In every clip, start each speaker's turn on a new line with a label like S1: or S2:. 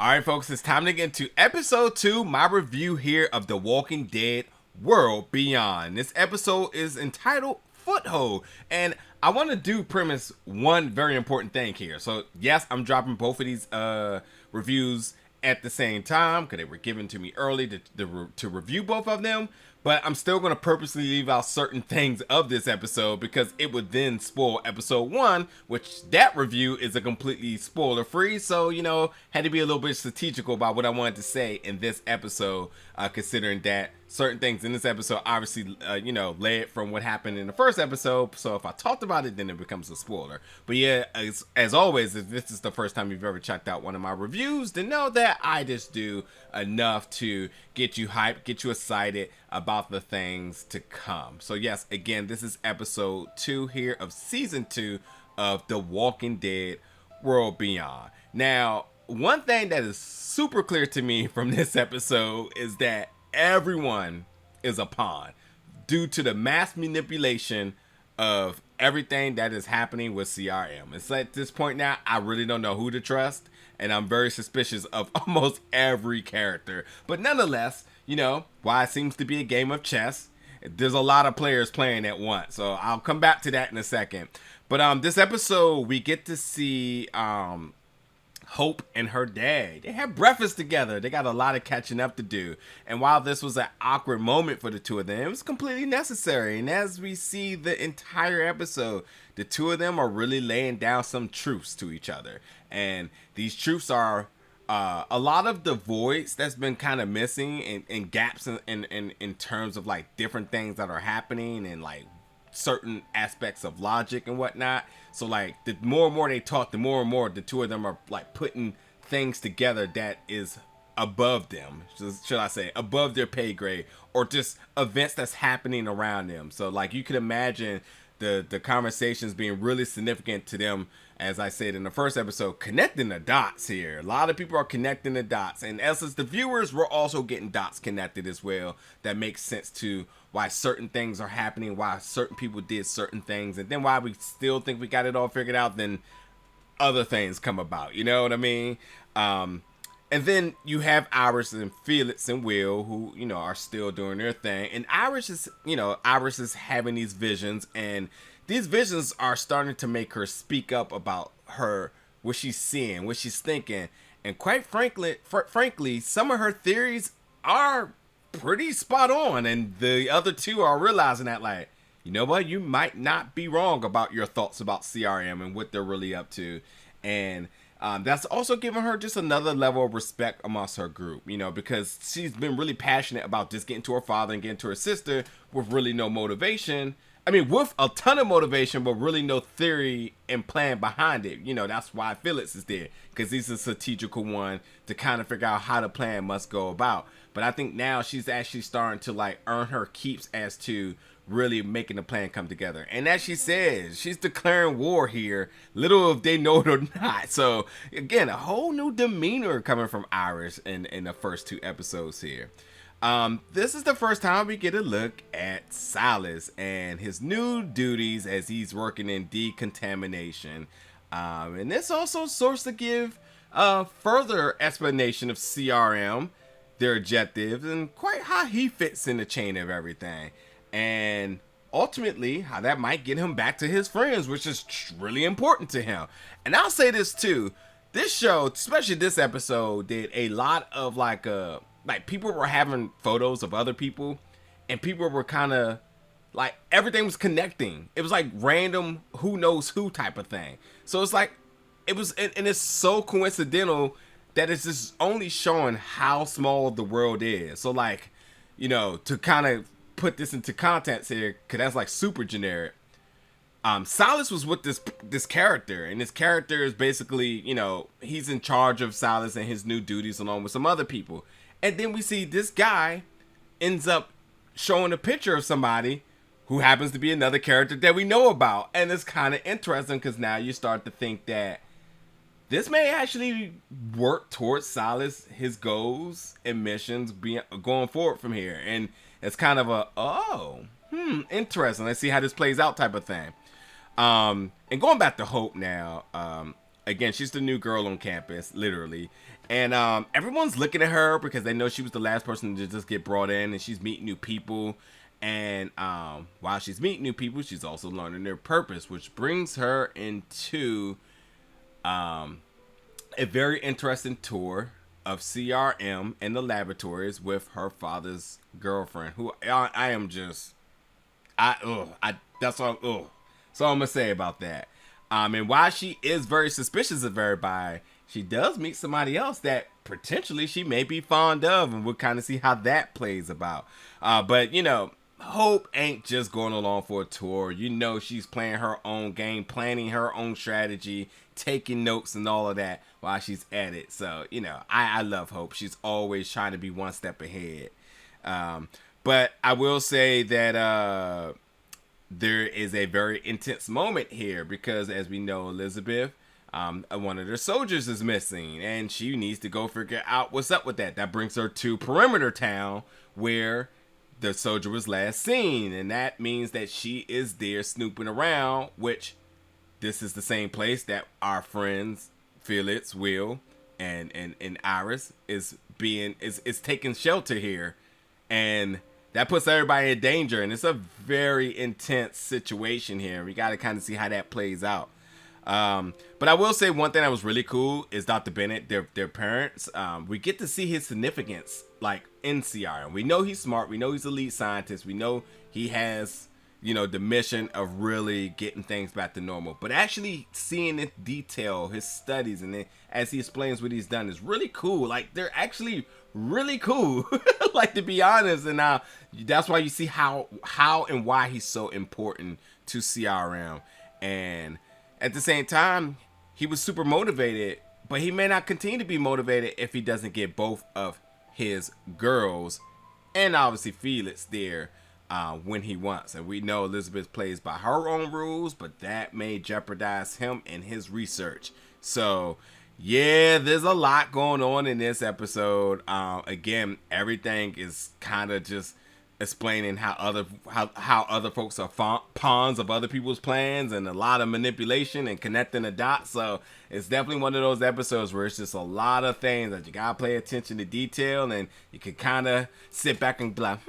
S1: All right, folks, it's time to get into episode 2, my review here of The Walking Dead World Beyond. This episode is entitled Foothold, and I want to do premise one very important thing here. So, yes, I'm dropping both of these reviews at the same time because they were given to me early to review both of them. But I'm still going to purposely leave out certain things of this episode because it would then spoil episode 1, which that review is a completely spoiler free. So, had to be a little bit strategical about what I wanted to say in this episode, considering that certain things in this episode obviously, led from what happened in the first episode. So if I talked about it, then it becomes a spoiler. But yeah, as always, if this is the first time you've ever checked out one of my reviews, then know that I just do enough to get you hyped, get you excited about the things to come. So yes, again, this is episode 2 here of season 2 of The Walking Dead World Beyond. Now, one thing that is super clear to me from this episode is that everyone is a pawn due to the mass manipulation of everything that is happening with CRM. It's at this point now, I really don't know who to trust, and I'm very suspicious of almost every character. But nonetheless, why it seems to be a game of chess, there's a lot of players playing at once. So I'll come back to that in a second. But this episode, we get to see Hope and her dad. They had breakfast together. They got a lot of catching up to do. And while this was an awkward moment for the two of them, it was completely necessary. And as we see the entire episode, the two of them are really laying down some truths to each other. And these truths are a lot of the voids that's been kind of missing and gaps in terms of like different things that are happening and like certain aspects of logic and whatnot. So like the more and more they talk, the more and more the two of them are like putting things together that is above them, should I say, above their pay grade, or just events that's happening around them. So like you could imagine the conversations being really significant to them, as I said in the first episode, connecting the dots here. A lot of people are connecting the dots, and as the viewers, we're also getting dots connected as well that makes sense to why certain things are happening, why certain people did certain things, and then why we still think we got it all figured out, then other things come about, you know what I mean? And then you have Iris and Felix and Will, who, are still doing their thing. And Iris is having these visions, and these visions are starting to make her speak up about what she's seeing, what she's thinking. And quite frankly, some of her theories are pretty spot on. And the other two are realizing that, like, you know what, you might not be wrong about your thoughts about CRM and what they're really up to. And that's also giving her just another level of respect amongst her group, because she's been really passionate about just getting to her father and getting to her sister with really no motivation. I mean, with a ton of motivation, but really no theory and plan behind it. That's why Felix is there, because he's a strategical one to kind of figure out how the plan must go about. But I think now she's actually starting to like earn her keeps as to really making the plan come together. And as she says, she's declaring war here, little if they know it or not. So again, a whole new demeanor coming from Iris in the first 2 episodes here. This is the first time we get a look at Silas and his new duties as he's working in decontamination. And this also serves to give further explanation of CRM, their objectives, and quite how he fits in the chain of everything. And ultimately, how that might get him back to his friends, which is really important to him. And I'll say this too. This show, especially this episode, did a lot of like people were having photos of other people, and people were kind of like, everything was connecting. It was like random who knows who type of thing. So it's like, it was, and it's so coincidental that it's just only showing how small the world is. So like, to kind of put this into context here, because that's like super generic. Silas was with this character, and this character is basically, he's in charge of Silas and his new duties along with some other people. And then we see this guy ends up showing a picture of somebody who happens to be another character that we know about. And it's kind of interesting because now you start to think that this may actually work towards Silas, his goals and missions going forward from here. And it's kind of interesting. Let's see how this plays out type of thing. And going back to Hope now, again, she's the new girl on campus, literally. And everyone's looking at her because they know she was the last person to just get brought in, and she's meeting new people. And while she's meeting new people, she's also learning their purpose, which brings her into a very interesting tour of CRM in the laboratories with her father's girlfriend, who I am just, that's all I'm gonna say about that. And while she is very suspicious of everybody, she does meet somebody else that potentially she may be fond of, and we'll kind of see how that plays about. But you know, Hope ain't just going along for a tour. You know, she's playing her own game, planning her own strategy, taking notes and all of that while she's at it. So, you know, I love Hope. She's always trying to be one step ahead. But I will say that there is a very intense moment here because, as we know, Elizabeth, one of their soldiers is missing, and she needs to go figure out what's up with that. That brings her to Perimeter Town, where the soldier was last seen, and that means that she is there snooping around, which this is the same place that our friends Felix, Will, and Iris is taking shelter here, and that puts everybody in danger, and it's a very intense situation here. We got to kind of see how that plays out. But I will say one thing that was really cool is Dr. Bennett, their parents. We get to see his significance, like in CRM. We know he's smart. We know he's a lead scientist. We know he has, you know, the mission of really getting things back to normal. But actually seeing in detail his studies, and then as he explains what he's done, is really cool. Like, they're actually really cool. Like, to be honest, and that's why you see how and why he's so important to CRM. And at the same time, he was super motivated, but he may not continue to be motivated if he doesn't get both of his girls and obviously Felix there when he wants. And we know Elizabeth plays by her own rules, but that may jeopardize him in his research. So yeah, there's a lot going on in this episode. Again, everything is kind of just explaining how other folks are pawns of other people's plans, and a lot of manipulation and connecting the dots. So it's definitely one of those episodes where it's just a lot of things that you gotta pay attention to detail, and you can kind of sit back and be like,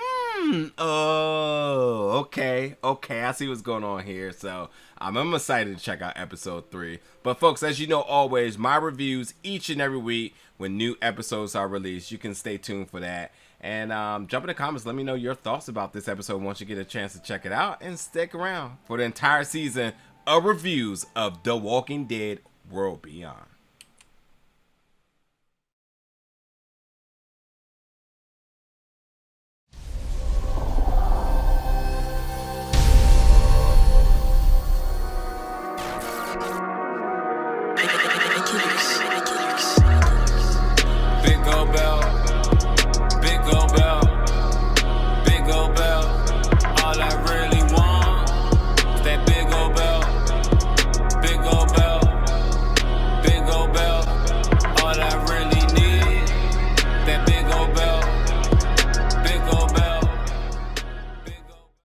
S1: oh, okay, I see what's going on here. So I'm excited to check out episode 3. But folks, as you know, always my reviews each and every week when new episodes are released. You can stay tuned for that. And jump in the comments, let me know your thoughts about this episode once you get a chance to check it out, and stick around for the entire season of reviews of The Walking Dead World Beyond.